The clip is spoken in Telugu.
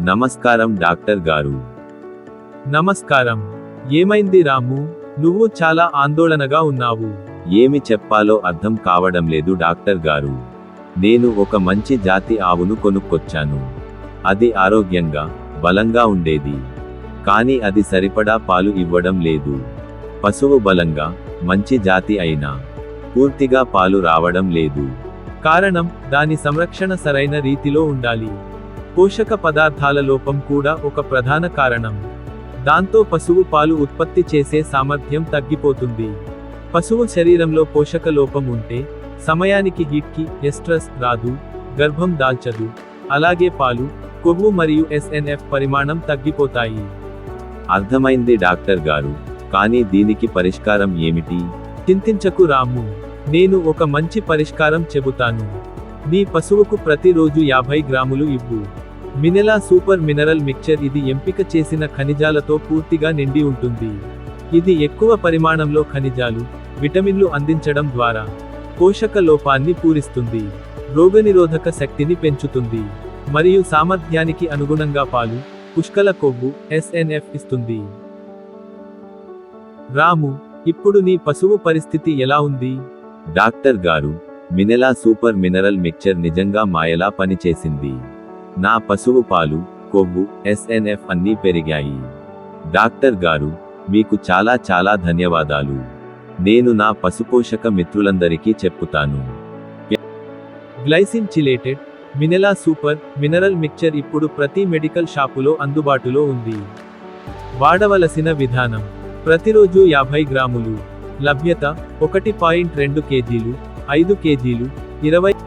నమస్కారం డాక్టర్ గారు. నమస్కారం. ఏమైంది రాము, నువ్వు చాలా ఆందోళనగా ఉన్నావు. ఏమి చెప్పాలో అర్థం కావడం లేదు డాక్టర్ గారు. నేను ఒక మంచి జాతి ఆవును కొనుక్కొచ్చాను. అది ఆరోగ్యంగా, బలంగా ఉండేది. కానీ అది సరిపడా పాలు ఇవ్వడం లేదు. పశువు బలంగా, మంచి జాతి అయినా పూర్తిగా పాలు రావడం లేదు. కారణం, దాని సంరక్షణ సరైన రీతిలో ఉండాలి. పోషక పదార్థాల లోపం కూడా ఒక ప్రధాన కారణం. దాంతో పశువు పాలు ఉత్పత్తి చేసే సామర్థ్యం తగ్గిపోతుంది. పశువు శరీరంలో పోషక లోపం ఉంటే సమయానికి హీట్కి ఎస్ట్రస్ రాదు, గర్భం దాల్చదు. అలాగే పాలు, కొవ్వు మరియు ఎస్ఎన్ఎఫ్ పరిమాణం తగ్గిపోతాయి. అర్థమైంది డాక్టర్ గారు. కానీ దీనికి పరిష్కారం ఏమిటి? చింతించకు రాము, నేను ఒక మంచి పరిష్కారం చెబుతాను. నీ పశువుకు ప్రతిరోజు 50 గ్రాములు ఇవ్వు. మినెలా సూపర్ మినరల్ మిక్చర్. ఇది ఎంపిక చేసిన ఖనిజాలతో పూర్తిగా నిండి ఉంటుంది. ఇది ఎక్కువ పరిమాణంలో ఖనిజాలు, విటమిన్లు అందించడం ద్వారా పోషక లోపాన్ని పూరిస్తుంది, రోగనిరోధక శక్తిని పెంచుతుంది, మరియు సామర్థ్యానికి అనుగుణంగా పాలు, పుష్కల కొవ్వు, ఎస్ఎన్ఎఫ్ ఇస్తుంది. రాము, ఇప్పుడు నీ పశువు పరిస్థితి ఎలా ఉంది? డాక్టర్ గారు, మినెలా సూపర్ మినరల్ మిక్చర్ నిజంగా మాయలా పనిచేసింది. నా పశువు పాలు, కొవ్వు, ఎస్ఎన్ఎఫ్ అన్నీ పెరిగాయి. డాక్టర్ గారు, మీకు చాలా చాలా ధన్యవాదాలు. నేను నా పశుపోషక మిత్రులందరికీ చెప్పుతాను. గ్లైసిన్ చిలేటెడ్ మినెలా సూపర్ మినరల్ మిక్చర్ ఇప్పుడు ప్రతి మెడికల్ షాపులో అందుబాటులో ఉంది. వాడవలసిన విధానం: ప్రతిరోజు 50 గ్రాములు. లభ్యత: 1.2 కేజీలు, 5 కేజీలు, 20